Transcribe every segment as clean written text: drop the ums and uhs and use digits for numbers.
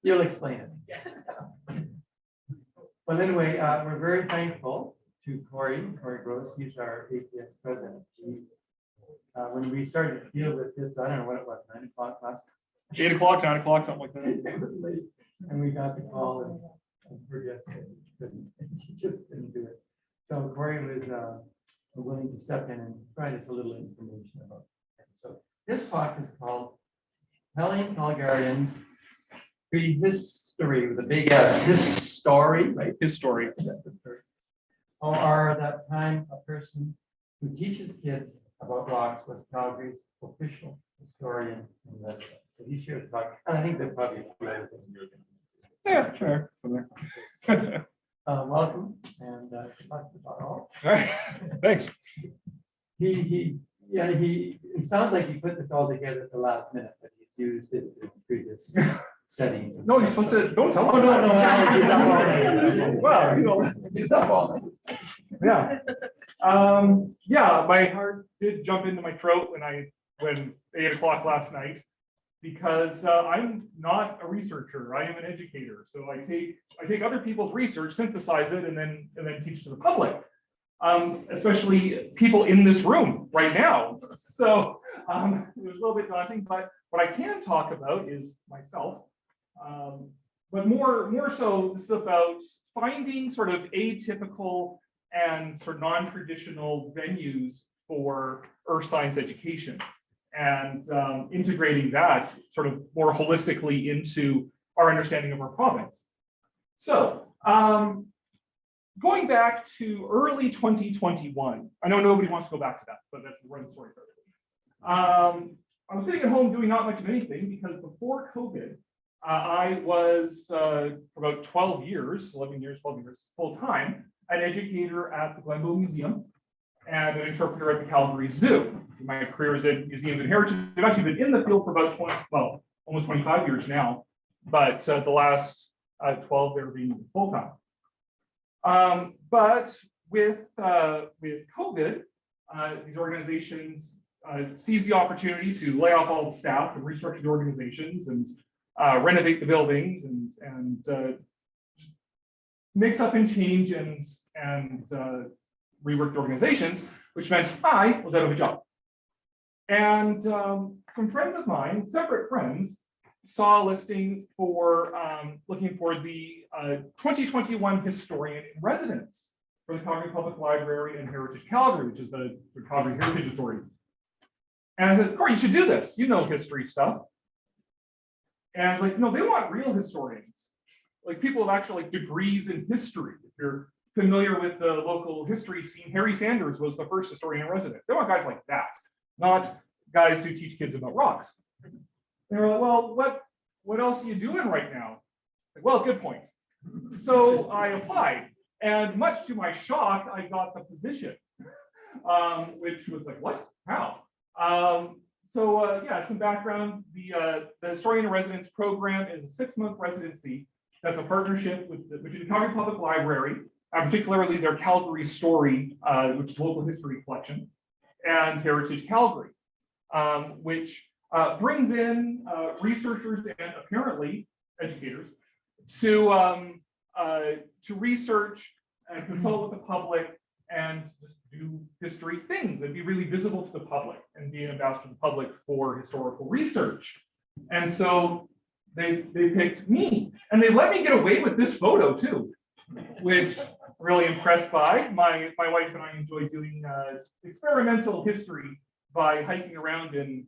You'll explain it. Well, anyway, we're very thankful to Cory Gross. He's our APS president. When we started to deal with this, I don't know what it was, 9 o'clock last. 8 o'clock, 9 o'clock, something like that. It was late, and we got the call and forget she just couldn't do it. So Cory was willing to step in and provide us a little information about it. So this talk is called Paleontologians Prehistory with a big S. His story, right? His story. Or that time a person who teaches kids about rocks was Calgary's official historian in residence. So he's here to talk, and I think there's probably a few other things you're going to do. Yeah, sure. Welcome, and talk about all. All right, thanks. It sounds like he put this all together at the last minute, but he's used it in previous settings. No, you're supposed to, don't tell him. No. Well, He's up all night. yeah. Yeah, my heart did jump into my throat when 8 o'clock last night, because I'm not a researcher. I am an educator. So I take other people's research, synthesize it, and then teach to the public, especially people in this room right now. So it was a little bit daunting, but what I can talk about is myself. But more so, this is about finding sort of atypical and sort of non-traditional venues for earth science education, and integrating that sort of more holistically into our understanding of our province. So going back to early 2021, I know nobody wants to go back to that, but that's where the story started. I was sitting at home doing not much of anything, because before COVID, I was for about 12 years full time, an educator at the Glenbow Museum and an interpreter at the Calgary Zoo. My career is in museums and heritage. I've actually been in the field for about almost 25 years now, but the last 12 there being full time. But with COVID, these organizations seized the opportunity to lay off all the staff and restructure the organizations and renovate the buildings and mix up and change and rework the organizations, which meant I was out of a job. And some friends of mine, separate friends, saw a listing for looking for the 2021 historian in residence for the Calgary Public Library and Heritage Calgary, which is the Calgary Heritage Authority. And I said, Cory, you should do this. You know history stuff. And I was like, no, they want real historians, like people with actual degrees in history. If you're familiar with the local history scene, Harry Sanders was the first historian in residence. They want guys like that, not guys who teach kids about rocks. They were like, well, what else are you doing right now? Like, well, good point. So I applied, and much to my shock, I got the position, which was like, what? How? Yeah, some background. The Historian in Residence program is a 6-month residency that's a partnership between the Calgary Public Library, particularly their Calgary Story, which is a local history collection, and Heritage Calgary, which brings in researchers and apparently educators to research and consult with the public and just do history things and be really visible to the public and be an ambassador to the public for historical research. And so they picked me, and they let me get away with this photo too, which I'm really impressed by. My wife and I enjoy doing experimental history by hiking around in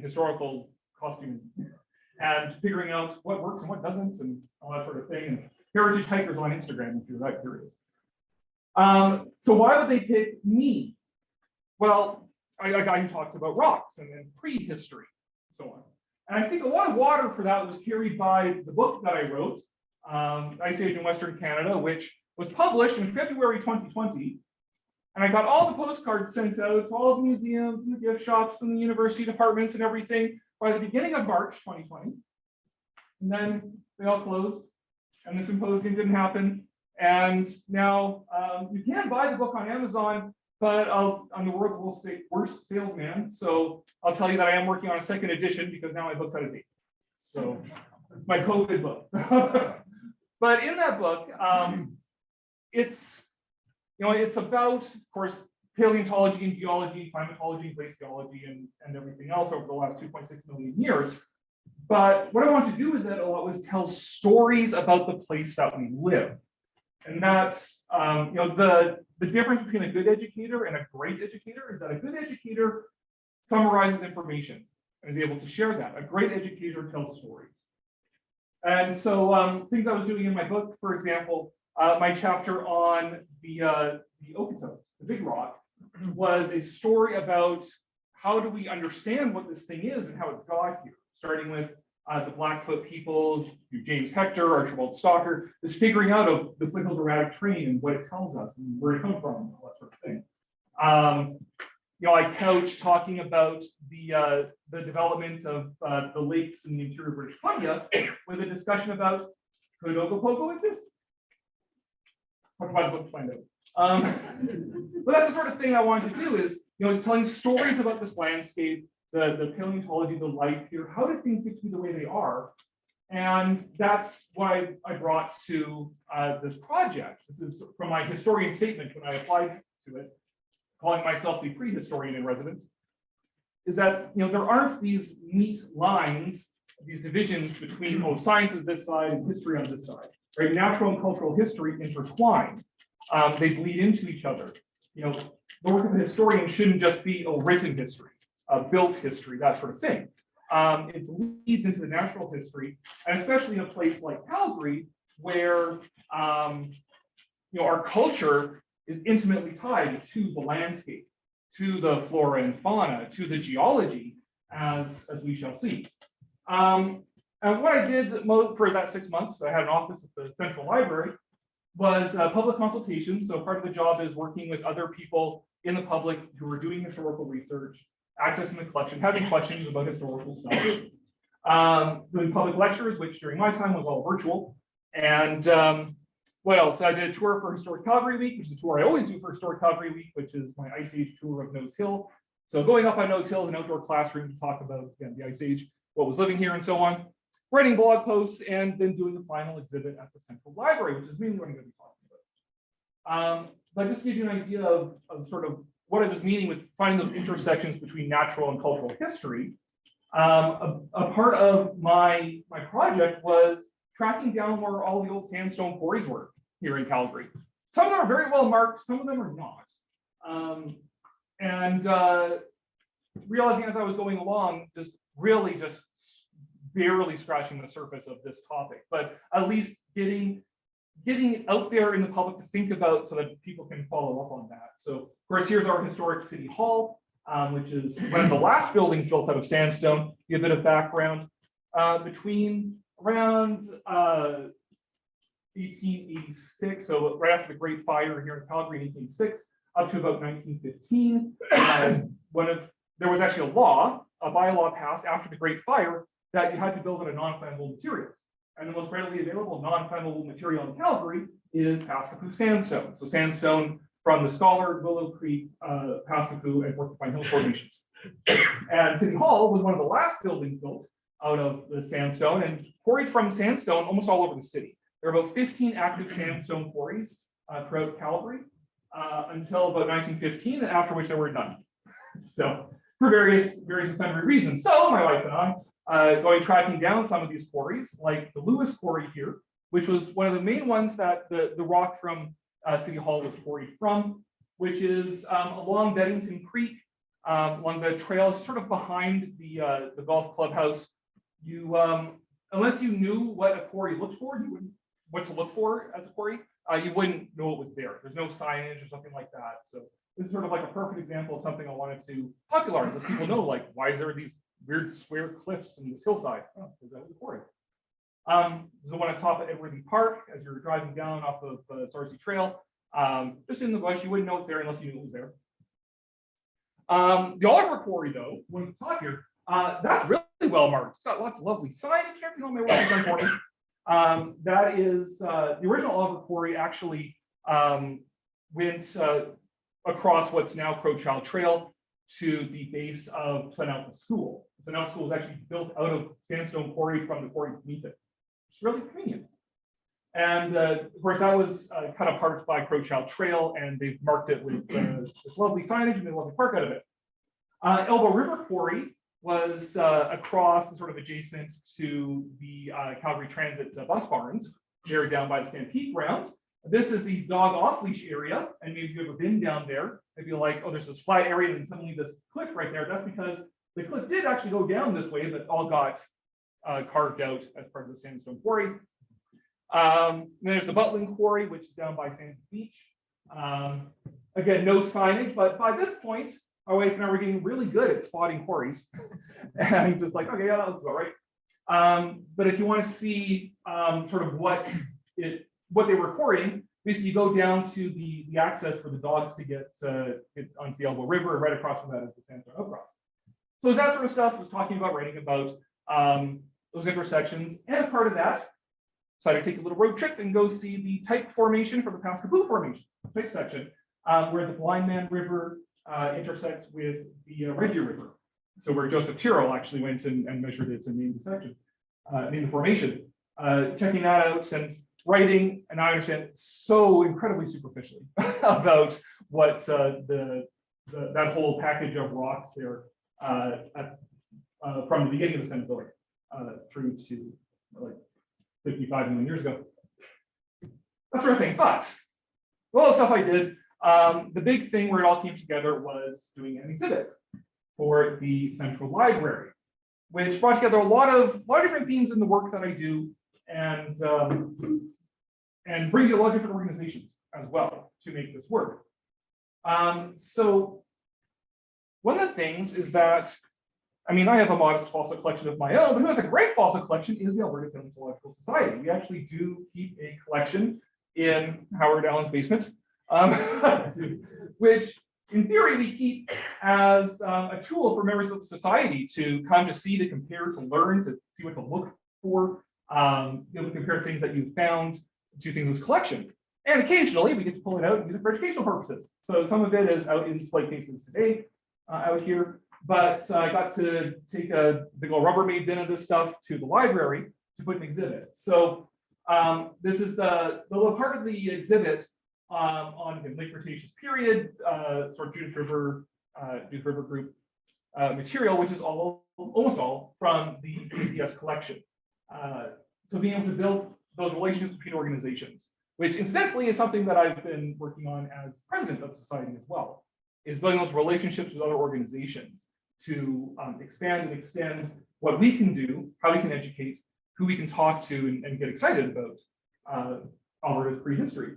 historical costume and figuring out what works and what doesn't and all that sort of thing. And heritage hikers on Instagram, if you're that curious. So why would they pick me? Well, a guy who talks about rocks and prehistory and so on. And I think a lot of water for that was carried by the book that I wrote, Ice Age in Western Canada, which was published in February 2020. And I got all the postcards sent out to all the museums and the gift shops and the university departments and everything by the beginning of March 2020. And then they all closed and the symposium didn't happen. And now you can buy the book on Amazon, but I'm the world's worst salesman. So I'll tell you that I am working on a second edition because now my book's out of date. So It's my COVID book. But in that book, it's it's about, of course, paleontology and geology, climatology, glaciology, and everything else over the last 2.6 million years. But what I want to do with it a lot was tell stories about the place that we live. And that's, the difference between a good educator and a great educator is that a good educator summarizes information and is able to share that. A great educator tells stories. And so things I was doing in my book, for example, my chapter on the Okotoks, the big rock, was a story about how do we understand what this thing is and how it got here, starting with the Blackfoot peoples, James Hector, Archibald Stalker, is figuring out of the foothills erratic terrain and what it tells us and where it comes from, and all that sort of thing. I couch talking about the development of the lakes in the interior of British Columbia with a discussion about could Ogopogo exist? Talk about the book to find out. But that's the sort of thing I wanted to do is telling stories about this landscape, the paleontology, the life here. How did things get to be the way they are? And that's what I brought to this project. This is from my historian statement when I applied to it, calling myself the prehistorian in residence, is that there aren't these neat lines, these divisions between science is this side and history on this side. Right? Natural and cultural history intertwine. They bleed into each other. The work of a historian shouldn't just be written history, built history, that sort of thing. It leads into the natural history, and especially in a place like Calgary, where our culture is intimately tied to the landscape, to the flora and fauna, to the geology, as we shall see. And what I did for that 6 months, I had an office at the Central Library, was public consultation. So part of the job is working with other people in the public who are doing historical research, accessing the collection, having questions about historical stuff, doing public lectures, which during my time was all virtual. And what else? I did a tour for Historic Calgary Week, which is a tour I always do for Historic Calgary Week, which is my Ice Age tour of Nose Hill. So going up on Nose Hill, an outdoor classroom to talk about, again, the Ice Age, what was living here and so on, writing blog posts, and then doing the final exhibit at the Central Library, which is mainly what I'm going to be talking about. But just to give you an idea of sort of what I was meaning with finding those intersections between natural and cultural history, a part of my project was tracking down where all the old sandstone quarries were here in Calgary. Some of them are very well marked, some of them are not. Realizing as I was going along, just barely scratching the surface of this topic, but at least getting it out there in the public to think about so that people can follow up on that. So of course, here's our historic city hall, which is one of the last buildings built out of sandstone. Give a bit of background. Between around 1886, so right after the Great Fire here in Calgary in 1886, up to about 1915, there was actually a bylaw passed after the Great Fire that you had to build out of non-flammable materials. And the most readily available non-flammable material in Calgary is Pascapoo sandstone. So sandstone from the Scholar, Willow Creek, Pascapoo, and Porcupine Hill formations. And City Hall was one of the last buildings built out of the sandstone and quarried from sandstone almost all over the city. There are about 15 active sandstone quarries throughout Calgary until about 1915, after which there were none. So for various and sundry reasons. So my wife and I, tracking down some of these quarries, like the Lewis quarry here, which was one of the main ones that the rock from City Hall was quarried from, which is along Beddington Creek, along the trail, sort of behind the golf clubhouse. You, unless you knew what a quarry looked for, you wouldn't what to look for as a quarry, you wouldn't know it was there. There's no signage or something like that. So this is sort of like a perfect example of something I wanted to popularize, that people know, like, why is there these weird square cliffs in this hillside? Oh, because that was a quarry. There's the one at top of Edwardy Park as you're driving down off of Sarcee Trail. Just in the bush, you wouldn't know it's there unless you knew it was there. The Oliver Quarry, though, when we talk here, that's really well marked. It's got lots of lovely signage. Everything on my work is done for me. That is the original Oliver Quarry actually went across what's now Crowchild Trail to the base of Sunalpha School. Sunalpha School was actually built out of sandstone quarry from the quarry beneath it. It's really convenient. And of course, that was cut apart by Crowchild Trail, and they've marked it with this lovely signage and a lovely park out of it. Elbow River Quarry was across and sort of adjacent to the Calgary Transit bus barns, there down by the Stampede grounds. This is the dog off-leash area, and maybe if you've ever been down there, if you're like, oh, there's this flat area and suddenly this cliff right there, that's because the cliff did actually go down this way, but all got carved out as part of the sandstone quarry. Then there's the Butland Quarry, which is down by Sandy Beach. Again, no signage, but by this point, our wife and I were getting really good at spotting quarries. And just like, okay, yeah, that looks about right. But if you want to see sort of what they were quarrying, basically you go down to the access for the dogs to get onto the Elbow River, and right across from that is the sandstone outcrop. So that sort of stuff was talking about, writing about those intersections. And as part of that, so I had to take a little road trip and go see the type formation for the Pascaboo Formation, type section, where the Blind Man River intersects with the Red Deer River. So where Joseph Tyrrell actually went and measured it and named the section, named the formation. Checking that out and writing, and I understand so incredibly superficially about what that whole package of rocks there from the beginning of the Cenozoic through to like 55 million years ago. That sort of thing. But all the stuff I did, the big thing where it all came together was doing an exhibit for the Central Library, which brought together a lot of different themes in the work that I do, and bring a lot of different organizations as well to make this work. So one of the things is that, I mean, I have a modest fossil collection of my own, but who has a great fossil collection is the Alberta Palaeontological Society. We actually do keep a collection in Howard Allen's basement, which in theory we keep as a tool for members of the society to come to see, to compare, to learn, to see what to look for, be able to compare things that you've found to things in this collection. And occasionally we get to pull it out and use it for educational purposes. So some of it is out in display cases today, out here. But I got to take a big old Rubbermaid bin of this stuff to the library to put an exhibit. So this is the little part of the exhibit on the late Cretaceous period, sort of Judith River group material, which is almost all from the APS collection. So being able to build those relationships between organizations, which incidentally is something that I've been working on as president of the society as well, is building those relationships with other organizations to expand and extend what we can do, how we can educate, who we can talk to and get excited about Alberta's prehistory.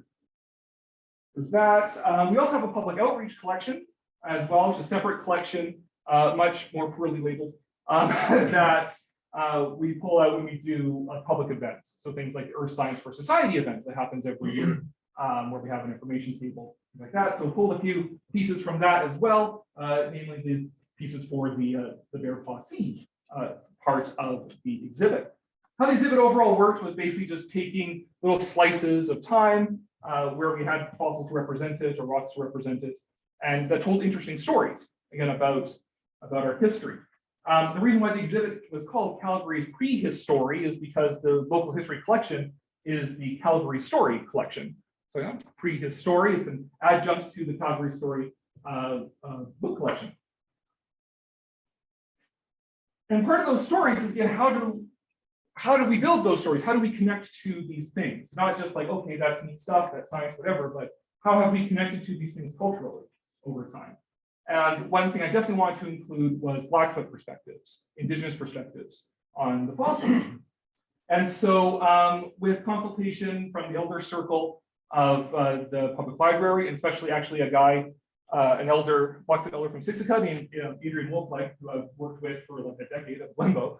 There's that. We also have a public outreach collection as well, which is a separate collection, much more poorly labeled, that we pull out when we do public events. So things like Earth Science for Society event that happens every year, where we have an information table, things like that. So pulled a few pieces from that as well, namely the pieces for the Bear Paw Sea part of the exhibit. How the exhibit overall worked was basically just taking little slices of time where we had fossils represented or rocks represented, and that told interesting stories, again, about our history. The reason why the exhibit was called Calgary's PrehiStory is because the local history collection is the Calgary Story collection. So yeah, PrehiStory, it's an adjunct to the Calgary Story book collection. And part of those stories is, again, how do we build those stories? How do we connect to these things? Not just like, okay, that's neat stuff, that's science, whatever, but how have we connected to these things culturally over time? And one thing I definitely wanted to include was Blackfoot perspectives, Indigenous perspectives on the fossils. And so with consultation from the elder circle of the public library, and especially actually a guy, an elder, Blackfoot elder from Siksika, named Adrian Wolflike, who I've worked with for like a decade at Limbo,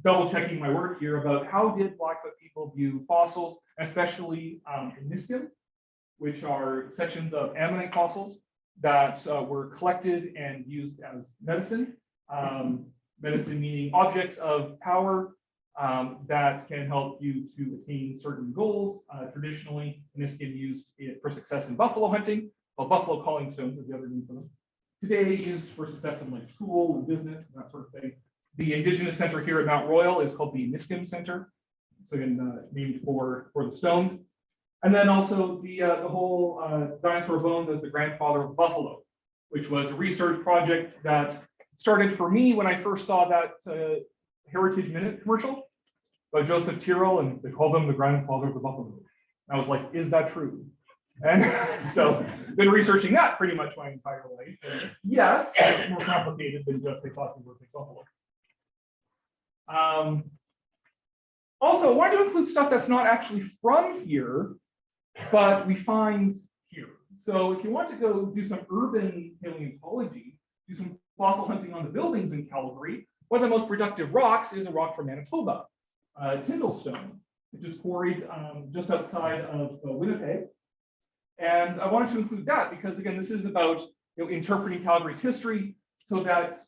double checking my work here about how did Blackfoot people view fossils, especially in Niskim, which are sections of ammonite fossils that were collected and used as medicine. Medicine meaning objects of power that can help you to attain certain goals. Traditionally, Niskim used it for success in buffalo hunting. Well, buffalo calling stones is the other name for them. Today, used for success in like school and business and that sort of thing. The Indigenous Center here at Mount Royal is called the Niskim Center. So again, named for the stones. And then also the whole dinosaur bones as the grandfather of buffalo, which was a research project that started for me when I first saw that Heritage Minute commercial by Joseph Tyrrell, and they called him the grandfather of the buffalo. And I was like, is that true? And so been researching that pretty much my entire life. And yes, it's more complicated than just they thought they were big buffalo. Also, I wanted to include stuff that's not actually from here, but we find here. So if you want to go do some urban paleontology, do some fossil hunting on the buildings in Calgary, one of the most productive rocks is a rock from Manitoba, Tyndall stone, which is quarried just outside of Winnipeg. And I wanted to include that because, again, this is about interpreting Calgary's history so that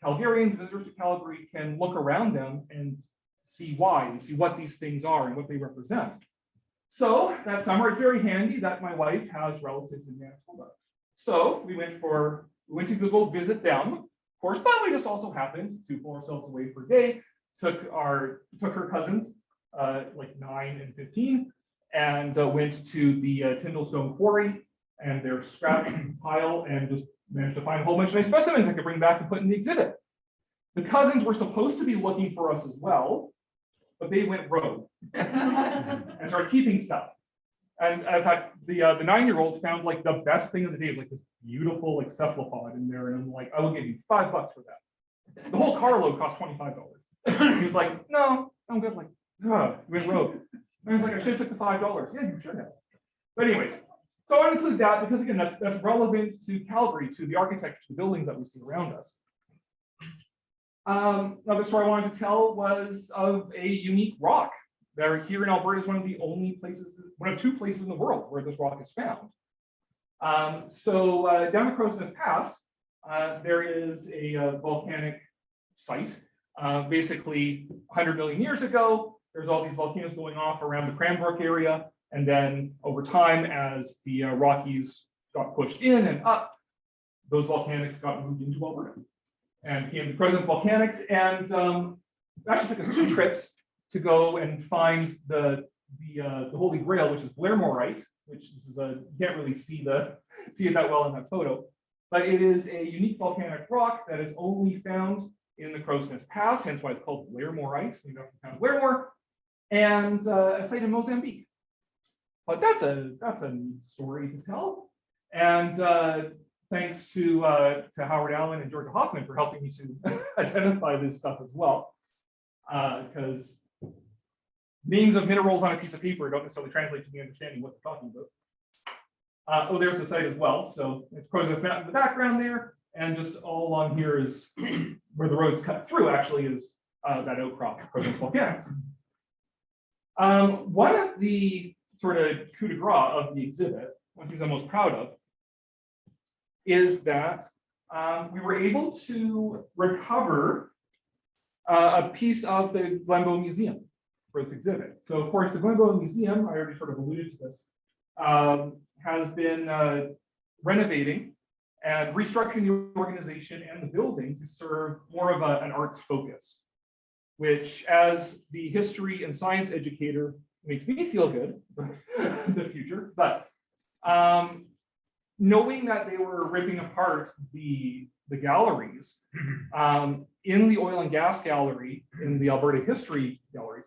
Calgarians, visitors to Calgary, can look around them and see why and see what these things are and what they represent. So that summer, it's very handy that my wife has relatives in Manitoba. So we went to go visit them, of course, but we just also happened to pull ourselves away for a day, took her cousins, like 9 and 15, and went to the Tyndall Stone Quarry and their scrap pile and just managed to find a whole bunch of nice specimens I could bring back and put in the exhibit. The cousins were supposed to be looking for us as well, but they went rogue and started keeping stuff. And in fact, the 9-year-old found like the best thing of the day, like this beautiful like cephalopod in there, and I'm like, I will give you $5 for that. The whole carload cost $25. He was like, no, I'm good. Like, went rogue. And I was like, I should have took the $5. Yeah, you should have. But anyways, so I include that because again, that's relevant to Calgary, to the architecture, to the buildings that we see around us. Another story I wanted to tell was of a unique rock that here in Alberta is one of two places in the world where this rock is found. Down the Crowsnest Pass, there is a volcanic site. Basically, 100 million years ago, there's all these volcanoes going off around the Cranbrook area. And then over time, as the Rockies got pushed in and up, those volcanics got moved into Alberta and became the Crowsnest Volcanics. And it actually took us 2 trips to go and find the Holy Grail, which is Blairmorite, which is you can't really see it that well in that photo, but it is a unique volcanic rock that is only found in the Crowsnest Pass, hence why it's called Blairmorite, named after the town of Blairmore, and a site in Mozambique. But that's a neat story to tell. And thanks to Howard Allen and Georgia Hoffman for helping me to identify this stuff as well. Because names of minerals on a piece of paper don't necessarily translate to me understanding what they're talking about. There's the site as well. So it's Crowsnest Mountain in the background there. And just all along here is where the road's cut through, actually, is that outcrop, Crowsnest Volcanics. One of the sort of coup de grace of the exhibit, one thing I'm most proud of, is that we were able to recover a piece of the Glenbow Museum for this exhibit. So, of course, the Glenbow Museum, I already sort of alluded to this, has been renovating and restructuring the organization and the building to serve more of an arts focus, which, as the history and science educator, makes me feel good in the future. But knowing that they were ripping apart the galleries, in the oil and gas gallery, in the Alberta history galleries,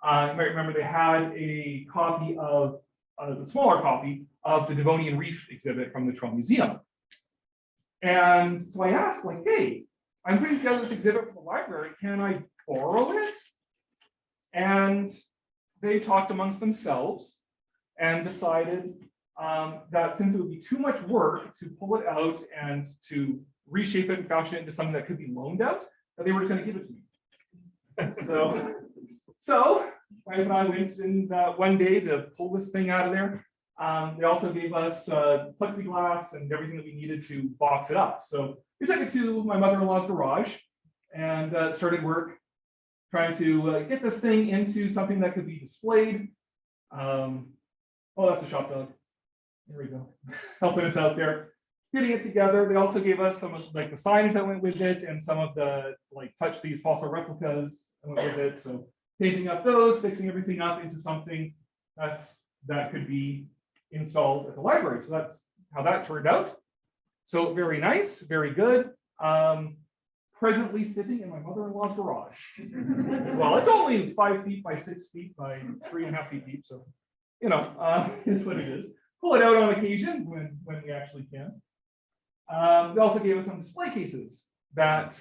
you might remember they had a copy of, a smaller copy of the Devonian Reef exhibit from the Toronto Museum. And so I asked, like, hey, I'm putting together this exhibit for the library, can I borrow it? And they talked amongst themselves and decided that since it would be too much work to pull it out and to reshape it and fashion it into something that could be loaned out, that they were just going to give it to me. So my wife and I went in one day to pull this thing out of there. They also gave us plexiglass and everything that we needed to box it up. So we took it to my mother-in-law's garage and started work trying to get this thing into something that could be displayed. Oh, that's a shop dog. There we go, helping us out there. getting it together. They also gave us some of like the signs that went with it and some of the like touch these fossil replicas that went with it. So painting up those, fixing everything up into something that could be installed at the library. So that's how that turned out. So very nice, very good. Presently sitting in my mother-in-law's garage. Well, it's only 5 feet by 6 feet by 3.5 feet deep. So, you know, it's what it is. Pull it out on occasion when we actually can. They also gave us some display cases that,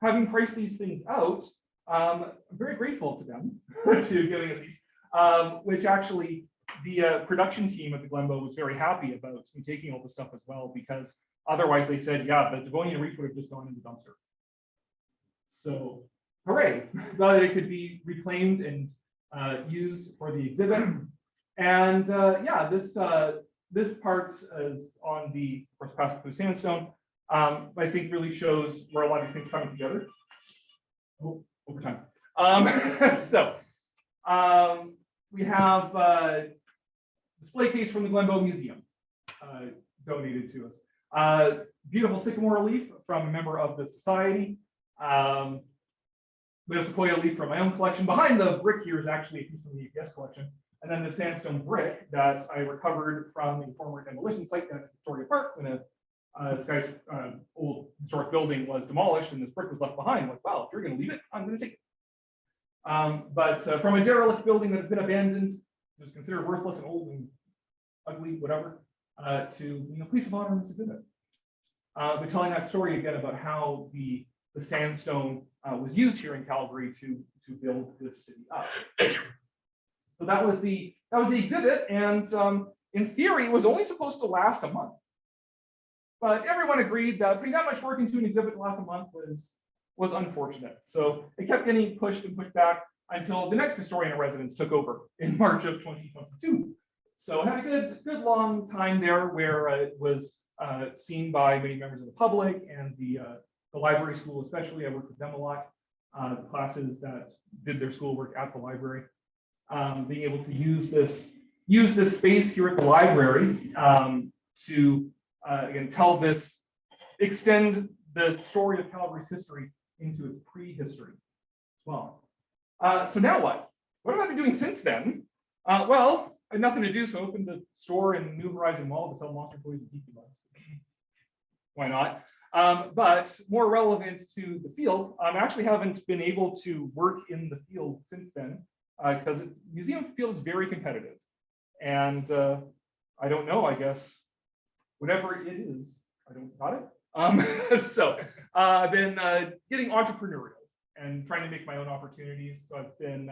having priced these things out, I'm very grateful to them to giving us these, which actually the production team at the Glenbow was very happy about me taking all the stuff as well, because otherwise they said, yeah, the Devonian Reach would have just gone in the dumpster. So, hooray, glad that it could be reclaimed and used for the exhibit. And yeah, this part is on the, of course, past blue sandstone. I think really shows where a lot of these things coming together. Oh, over time. We have a display case from the Glenbow Museum donated to us. Beautiful sycamore leaf from a member of the society. The sequoia leaf from my own collection. Behind the brick here is actually a piece from the APS collection. And then the sandstone brick that I recovered from a former demolition site down at Victoria Park when this guy's old historic building was demolished and this brick was left behind. Like, wow, if you're going to leave it, I'm going to take it. But from a derelict building that has been abandoned, it was considered worthless and old and ugly, whatever, to, you know, piece of honor in this exhibit. But telling that story again about how the sandstone was used here in Calgary to build this city up. So that was the exhibit, and in theory, it was only supposed to last a month. But everyone agreed that putting that much work into an exhibit to last a month was unfortunate. So it kept getting pushed and pushed back until the next historian in residence took over in March of 2022. So I had a good long time there where it was seen by many members of the public and the library school, especially. I worked with them a lot. The classes that did their schoolwork at the library, being able to use this space here at the library to again extend the story of Calgary's history into its prehistory as well. So now what? What have I been doing since then? Well, I had nothing to do, so I opened the store in New Horizon Mall to sell monster toys and tiki bugs. Why not? But more relevant to the field, I actually haven't been able to work in the field since then because the museum field is very competitive. And I don't know, I guess, whatever it is, I don't got it. So I've been getting entrepreneurial and trying to make my own opportunities. So I've been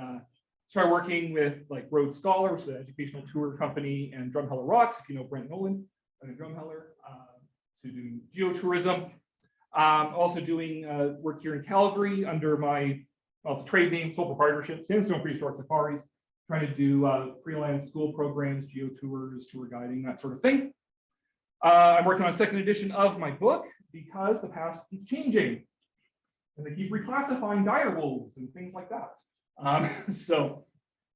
started working with like Road Scholar, which is an educational tour company, and Drumheller Rocks, if you know Brent Nolan, and Drumheller, to do geotourism. Also doing work here in Calgary under my, well, it's a trade name, sole proprietorship, Sandstone Prehistoric Safaris, trying to do freelance school programs, geotours, tour guiding, that sort of thing. I'm working on a second edition of my book because the past keeps changing and they keep reclassifying dire wolves and things like that. So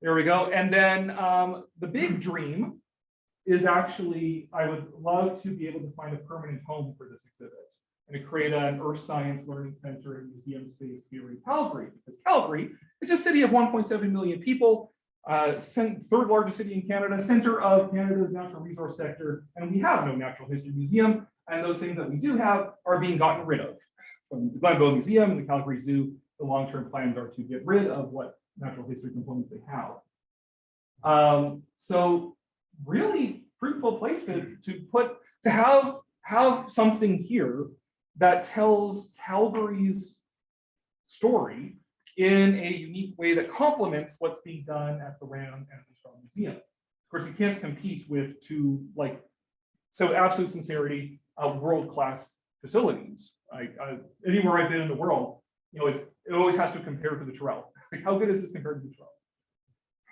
there we go. And then the big dream is actually, I would love to be able to find a permanent home for this exhibit and to create an earth science learning center and museum space here in Calgary, because Calgary is a city of 1.7 million people, third largest city in Canada, center of Canada's natural resource sector, and we have no natural history museum, and those things that we do have are being gotten rid of. From the Glenbow Museum and the Calgary Zoo, the long-term plans are to get rid of what natural history components they have. So really fruitful place to have something here that tells Calgary's story in a unique way that complements what's being done at the Ram and the Shaw Museum. Of course, you can't compete with two, like, so absolute sincerity, world-class facilities. Anywhere I've been in the world, you know, it always has to compare to the Terrell. Like, how good is this compared to the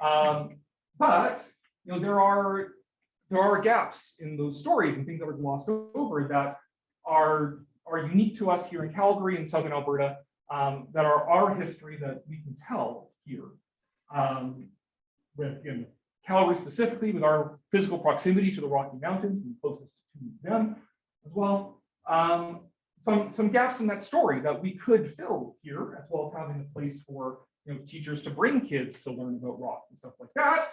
Terrell? But you know, there are gaps in those stories and things that were glossed over that are unique to us here in Calgary and Southern Alberta, that are our history that we can tell here. With Calgary specifically, with our physical proximity to the Rocky Mountains, and closest to them, as well. Some gaps in that story that we could fill here, as well as having a place for teachers to bring kids to learn about rocks and stuff like that.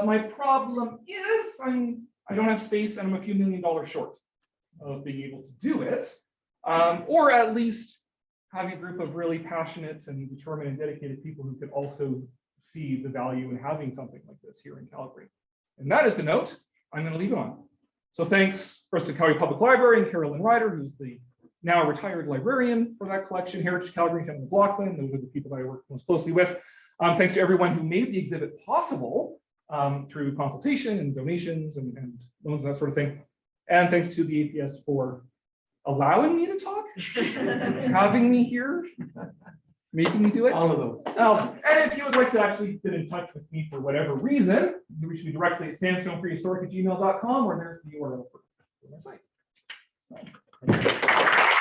My problem is I don't have space and I'm a few $1 million short of being able to do it, or at least having a group of really passionate and determined and dedicated people who could also see the value in having something like this here in Calgary. And that is the note I'm going to leave it on. So thanks first to Calgary Public Library and Carolyn Ryder, who's the now retired librarian for that collection, Heritage Calgary, Kevin McLaughlin. Those are the people that I work most closely with. Thanks to everyone who made the exhibit possible through consultation and donations and loans and that sort of thing. And thanks to the APS for allowing me to talk, having me here, making me do it. All of those. And if you would like to actually get in touch with me for whatever reason, you can reach me directly at sandstoneprehistoric@gmail.com, or there's the URL for my site. So,